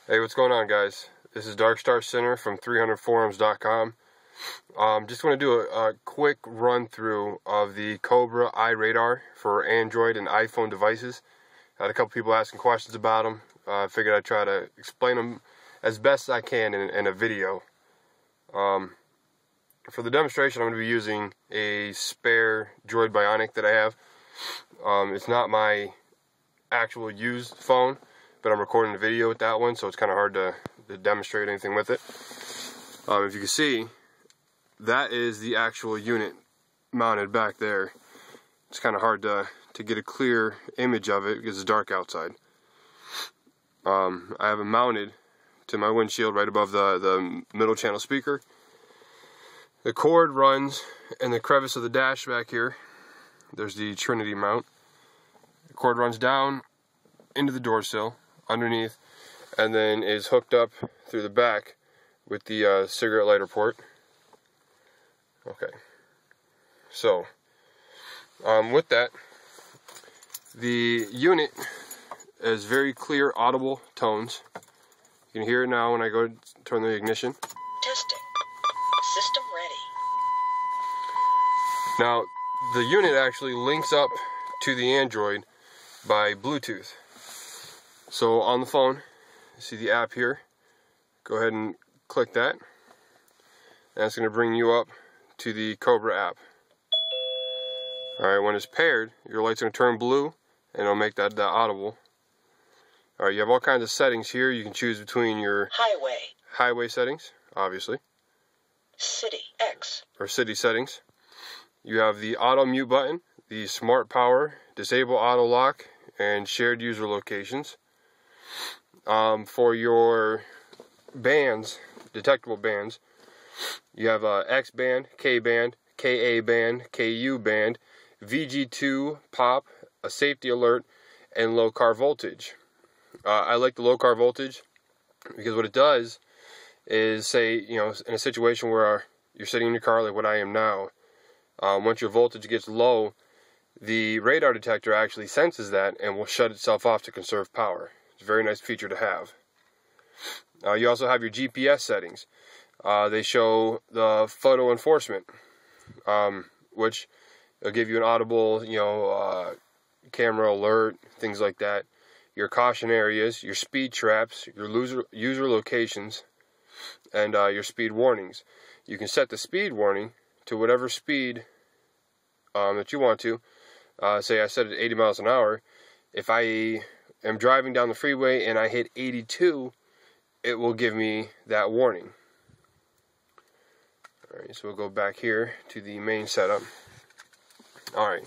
Hey, what's going on, guys? This is Darkstar Center from 300forums.com. Just want to do a quick run through of the Cobra iRadar for Android and iPhone devices. I had a couple people asking questions about them. I figured I'd try to explain them as best I can in a video. For the demonstration, I'm going to be using a spare Droid Bionic that I have. It's not my actual used phone, but I'm recording a video with that one, so it's kind of hard to demonstrate anything with it. If you can see, that is the actual unit mounted back there. It's kind of hard to get a clear image of it because it's dark outside. I have it mounted to my windshield right above the middle channel speaker. The cord runs in the crevice of the dash back here. There's the Trinity mount. The cord runs down into the door sill underneath, and then is hooked up through the back with the cigarette lighter port. Okay, so with that, the unit is very clear, audible tones. You can hear it now when I go to turn the ignition. Testing. System ready. Now, the unit actually links up to the Android by Bluetooth. So on the phone, you see the app here. Go ahead and click that. And that's going to bring you up to the Cobra app. Alright, when it's paired, your light's going to turn blue, and it'll make that audible. Alright, you have all kinds of settings here. You can choose between your highway settings, obviously. City X. Or city settings. You have the auto mute button, the smart power, disable auto lock, and shared user locations. For your bands, detectable bands, you have X band, K band, KA band, KU band, VG2 pop, a safety alert, and low car voltage. I like the low car voltage because what it does is, say, in a situation where you're sitting in your car like what I am now, once your voltage gets low, the radar detector actually senses that and will shut itself off to conserve power. It's a very nice feature to have. You also have your GPS settings. They show the photo enforcement, which will give you an audible, camera alert, things like that. Your caution areas, your speed traps, your user locations, and your speed warnings. You can set the speed warning to whatever speed that you want to. Say I set it at 80 miles an hour. If I am driving down the freeway and I hit 82, it will give me that warning. Alright, so we'll go back here to the main setup. Alright,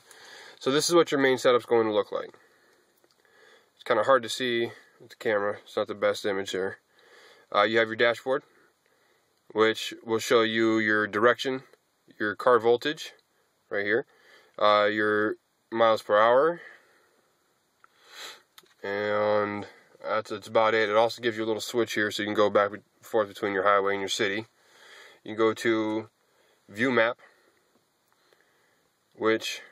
so this is what your main setup's going to look like. It's kind of hard to see with the camera. It's not the best image here. You have your dashboard, which will show you your direction, your car voltage, right here, your miles per hour, and that's about it. It also gives you a little switch here so you can go back and forth between your highway and your city. You can go to View Map, which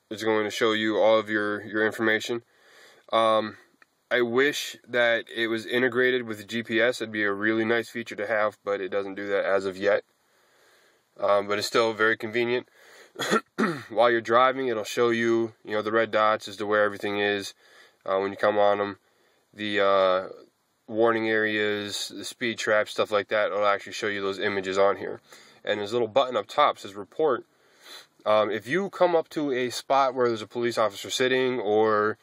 is going to show you all of your information. I wish that it was integrated with GPS. It'd be a really nice feature to have, but it doesn't do that as of yet. But it's still very convenient. While you're driving, it'll show you, the red dots as to where everything is when you come on them. The warning areas, the speed traps, stuff like that. It'll actually show you those images on here. And there's a little button up top that says report. If you come up to a spot where there's a police officer sitting, or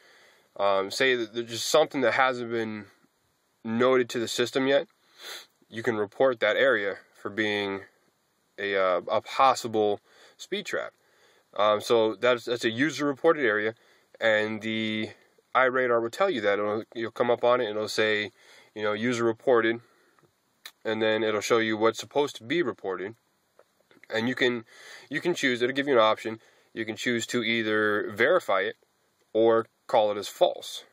say that there's just something that hasn't been noted to the system yet, you can report that area for being a possible speed trap. So that's a user reported area, and the iRadar will tell you that. You'll come up on it and it'll say, user reported, and then it'll show you what's supposed to be reported. And you can choose. It'll give you an option. You can choose to either verify it or call it as false,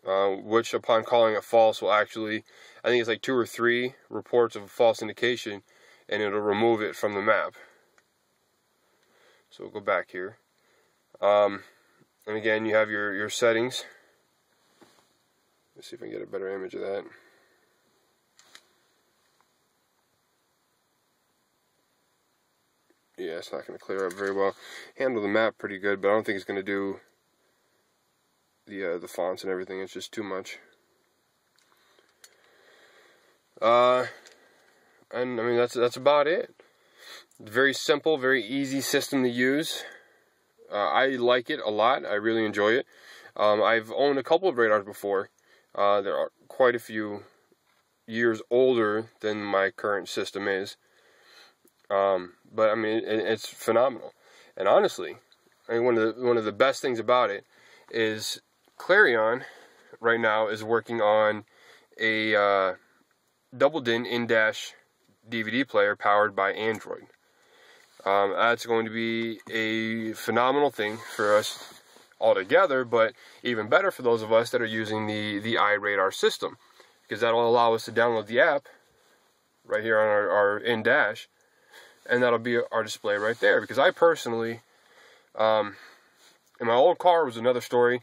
which upon calling it false will actually, I think it's like 2 or 3 reports of a false indication, and it'll remove it from the map. So we'll go back here. And again, you have your settings. Let's see if I can get a better image of that. yeah, it's not going to clear up very well. Handle the map pretty good, but I don't think it's going to do the fonts and everything. It's just too much. And I mean that's about it. Very simple, very easy system to use. I like it a lot. I really enjoy it. I've owned a couple of radars before. There are quite a few years older than my current system is. But I mean, it's phenomenal. And honestly, I mean, one of the best things about it is Clarion right now is working on a double DIN in-dash DVD player powered by Android. That's going to be a phenomenal thing for us altogether, but even better for those of us that are using the iRadar system, because that'll allow us to download the app right here on our in-dash, and that'll be our display right there. Because I personally, in my old car was another story,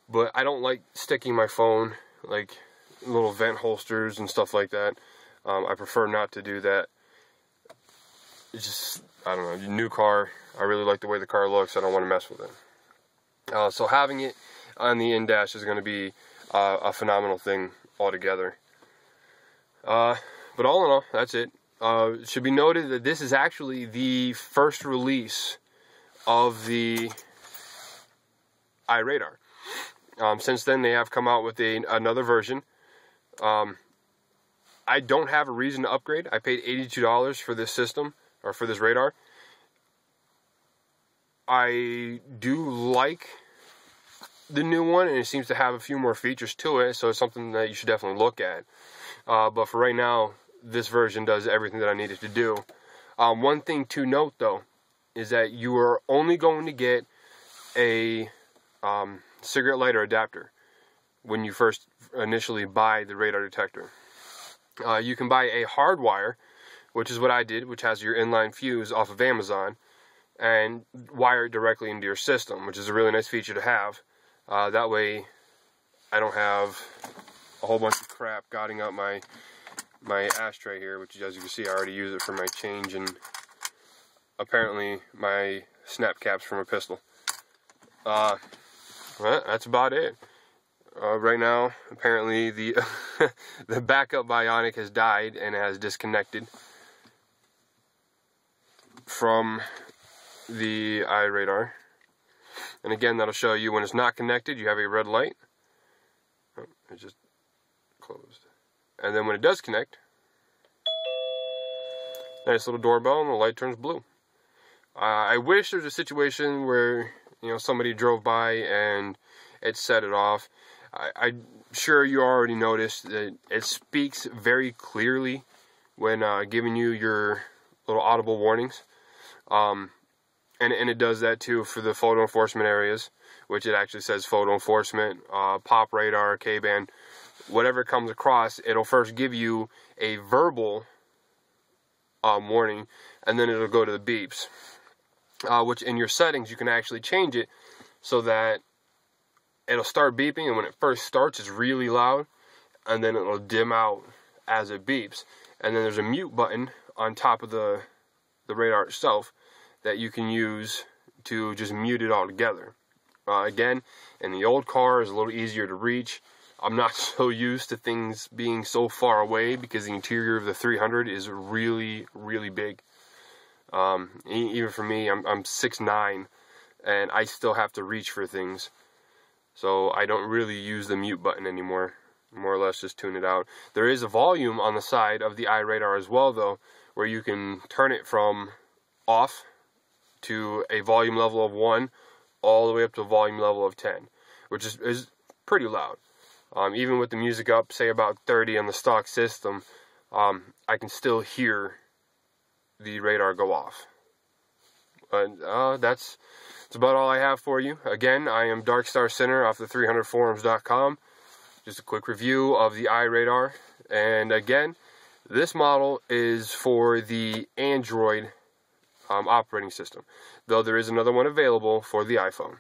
but I don't like sticking my phone like little vent holsters and stuff like that. I prefer not to do that. It's just, I don't know, new car, I really like the way the car looks, I don't want to mess with it. So having it on the in-dash is going to be a phenomenal thing altogether. But all in all, that's it. It should be noted that this is actually the first release of the iRadar. Since then, they have come out with another version. I don't have a reason to upgrade. I paid $82 for this system, or for this radar. I do like the new one, and it seems to have a few more features to it, so it's something that you should definitely look at. But for right now, this version does everything that I needed to do. One thing to note, though, is that you are only going to get a cigarette lighter adapter when you first initially buy the radar detector. You can buy a hard wire, which is what I did, which has your inline fuse off of Amazon, and wire it directly into your system, which is a really nice feature to have. That way I don't have a whole bunch of crap godding up my ashtray here, which, as you can see, I already use it for my change and apparently my snap caps from a pistol. Well, that's about it. Right now, apparently the the backup Bionic has died and has disconnected from the iRadar. And again, that'll show you when it's not connected, you have a red light. Oh, it just closed. And then when it does connect, nice little doorbell, and the light turns blue. I wish there was a situation where, you know, somebody drove by and it set it off. I'm sure you already noticed that it speaks very clearly when giving you your little audible warnings. And it does that too for the photo enforcement areas, which it actually says photo enforcement, pop radar, K-band, whatever comes across, it'll first give you a verbal warning, and then it'll go to the beeps. Which in your settings, you can actually change it so that it'll start beeping, and when it first starts, it's really loud, and then it'll dim out as it beeps. And then there's a mute button on top of the radar itself that you can use to just mute it all together. Again, in the old car, it's a little easier to reach. I'm not so used to things being so far away because the interior of the 300 is really, really big. Even for me, I'm 6'9", and I still have to reach for things. So I don't really use the mute button anymore. More or less just tune it out. There is a volume on the side of the iRadar as well, though, where you can turn it from off to a volume level of 1 all the way up to a volume level of 10, which is pretty loud. Even with the music up, say about 30 on the stock system, I can still hear the radar go off. That's about all I have for you. Again, I am Darkstar Center off the 300forums.com. Just a quick review of the iRadar. And again, this model is for the Android operating system, though there is another one available for the iPhone.